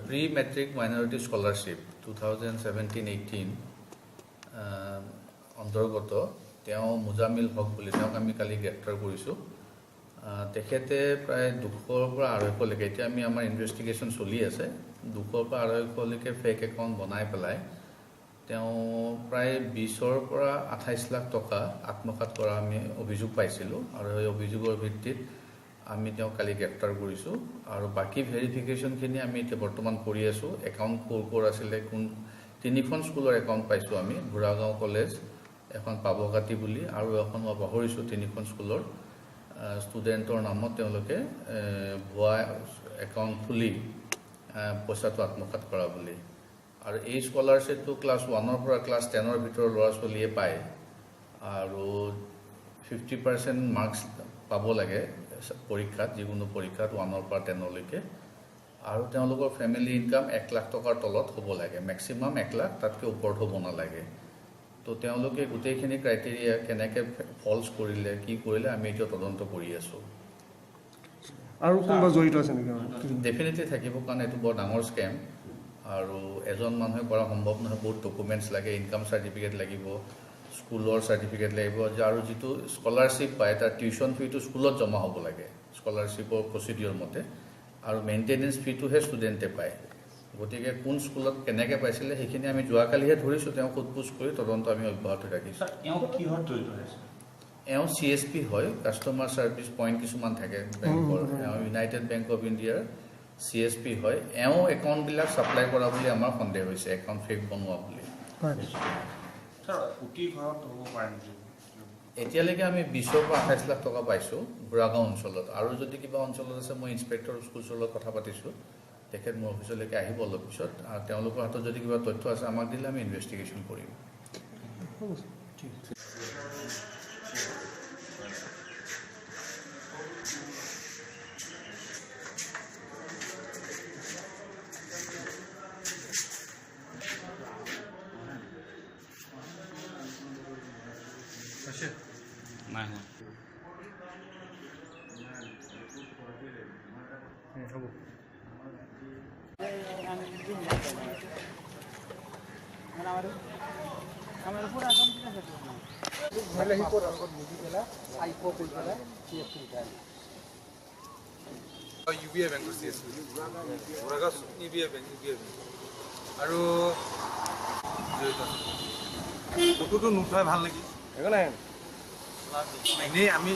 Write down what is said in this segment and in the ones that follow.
pre-matric minority scholarship 2017-18 অন্তৰ্গত তেওঁ মুজামিল হক বুলি তেওঁক আমি কালি গ্ৰেপ্তাৰ কৰিছোঁ। তেখেতে প্ৰায় 200 পৰা 250 লৈকে এতিয়া আমি আমাৰ ইনভেষ্টিগেশ্যন চলি আছে 200 পৰা 250 লৈকে ফেক একাউণ্ট বনাই পেলাই তেওঁ প্ৰায় 20ৰ পৰা 28 লাখ টকা আত্মসাৎ কৰা আমি অভিযোগ পাইছিলোঁ আৰু এই অভিযোগৰ ভিত্তিত আমি তেওঁক কালি গ্ৰেপ্তাৰ কৰিছোঁ আৰু বাকি ভেৰিফিকেশ্যনখিনি আমি এতিয়া বৰ্তমান কৰি আছোঁ। একাউণ্ট ক'ৰ আছিলে কোন তিনিখন স্কুলৰ একাউণ্ট পাইছোঁ আমি বুঢ়াগাঁও কলেজ এখন পাবকাটি বুলি আৰু এখন মই পাহৰিছোঁ তিনিখন স্কুলৰ ষ্টুডেণ্টৰ নামত তেওঁলোকে ভুৱা একাউণ্ট খুলি পইচাটো আত্মসাৎ কৰা বুলি আৰু এই স্কলাৰশ্বিপটো ক্লাছ 1ৰ পৰা ক্লাছ 10ৰ ভিতৰৰ ল'ৰা ছোৱালীয়ে পায় আৰু 50% মাৰ্কছ পাব লাগে পৰীক্ষাত যিকোনো পৰীক্ষাত 1ৰ পৰা 10লৈকে আৰু তেওঁলোকৰ ফেমিলি ইনকাম 1 লাখ টকাৰ তলত হ'ব লাগে মেক্সিমাম 1 লাখ তাতকৈ ওপৰত হ'ব নালাগে। তো তেওঁলোকে গোটেইখিনি ক্ৰাইটেৰিয়া কেনেকৈ ফলছ কৰিলে কি কৰিলে আমি এতিয়া তদন্ত কৰি আছোঁ। আৰু কোনোবা জড়িত আছে নেকি? ডেফিনেটলি থাকিব কাৰণ এইটো বৰ ডাঙৰ স্কেম আৰু এজন মানুহে কৰা সম্ভৱ নহয়। বহুত ডকুমেণ্টছ লাগে, ইনকাম চাৰ্টিফিকেট লাগিব, স্কুলৰ চাৰ্টিফিকেট লাগিব আৰু যিটো স্কলাৰশ্বিপ পায় তাৰ টিউশ্যন ফিটো স্কুলত জমা হ'ব লাগে স্কলাৰশ্বিপৰ প্ৰচিডিঅ'ৰ মতে আৰু মেইনটেনেঞ্চ ফিটোহে ষ্টুডেণ্টে পায়। গতিকে কোন স্কুলত কেনেকৈ পাইছিলে সেইখিনি আমি যোৱাকালিহে ধৰিছোঁ। তেওঁ সোধপোছ কৰি তদন্ত আমি অব্যাহত ৰাখিছোঁ। এওঁ CSP হয়, কাষ্টমাৰ ছাৰ্ভিচ পইণ্ট কিছুমান থাকে বেংকৰ। এওঁ ইউনাইটেড বেংক অফ ইণ্ডিয়াৰ CSP হয়। এওঁ একাউণ্টবিলাক ছাপ্লাই কৰা বুলি আমাৰ সন্দেহ হৈছে, একাউণ্ট ফেক বনোৱা বুলি। এতিয়ালৈকে আমি 20ৰ পৰা 28 লাখ টকা পাইছোঁ বুঢ়াগাঁও অঞ্চলত আৰু যদি কিবা অঞ্চলত আছে মই ইনস্পেক্টৰ স্কুলছৰ লগত কথা পাতিছোঁ। তেখেত মোৰ অফিচলৈকে আহিব অলপ পিছত আৰু তেওঁলোকৰ হাতত যদি কিবা তথ্য আছে আমাক দিলে আমি ইনভেষ্টিগেশ্যন কৰিম। নাই হ'ব UBI বেংকৰ CSP বুঢ়াগাঁও UBI বেংক আৰু ফটোটো নুঠাই ভাল নেকি? এনেই আমি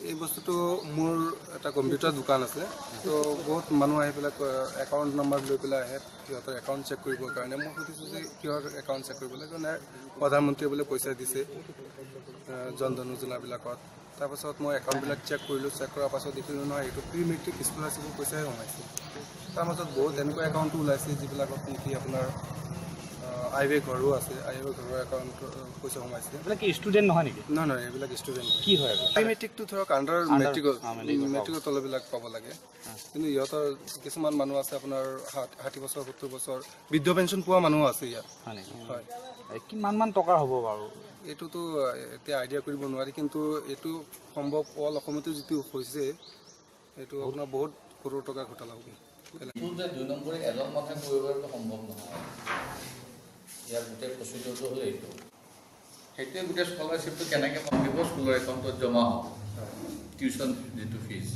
এই বস্তুটো মোৰ এটা কম্পিউটাৰ দোকান আছে তো বহুত মানুহ আহি পেলাই একাউণ্ট নম্বৰ লৈ পেলাই আহে সিহঁতৰ একাউণ্ট চেক কৰিবৰ কাৰণে। মই সুধিছোঁ যে কিহৰ একাউণ্ট চেক কৰিবলৈ কাৰণে প্ৰধানমন্ত্ৰীয়ে বোলে পইচা দিছে জন ধন যোজনাবিলাকত। তাৰপাছত মই একাউণ্টবিলাক চেক কৰিলোঁ, চেক কৰাৰ পাছত দেখিলোঁ নহয় এইটো প্ৰি-মেট্ৰিক স্কলাৰশ্বিপৰ পইচাহে সোমাইছে। তাৰ মাজত বহুত এনেকুৱা একাউণ্টো ওলাইছে যিবিলাকত নেকি আপোনাৰ আইৱে ঘৰো আছে, আইৱে ঘৰৰ একাউণ্টৰ পইচা সোমাইছে। এইবিলাক কি ষ্টুডেণ্ট নহয় নেকি? নহয় এইবিলাক ষ্টুডেণ্ট নহয়। কি হয় প্ৰি-মেট্ৰিকটো ধৰক আণ্ডাৰ মেট্ৰিকৰ তলবিলাক পাব লাগে কিন্তু ইহঁতৰ কিছুমান মানুহ আছে আপোনাৰ 60 বছৰ 70 বছৰ বৃদ্ধ পেঞ্চন পোৱা মানুহ আছে ইয়াত। হয় কিমানমান টকা হ'ব বাৰু? এইটোতো এতিয়া আইডিয়া কৰিব নোৱাৰি কিন্তু এইটো সম্ভৱ অল অসমতো যিটো হৈছে এইটো আপোনাৰ বহুত কৰোৰ টকা ঘোটালা হ'ব। 2 নম্বৰে এজন মানুহে কৰিবটো সম্ভৱ নহয়। ইয়াৰ গোটেই প্ৰচিডিঅ'ৰটো হ'ল এইটো। সেইটোৱে গোটেই স্কলাৰশ্বিপটো কেনেকৈ দিব স্কুলৰ একাউণ্টত জমা হ'ব টিউশ্যন যিটো ফিজ।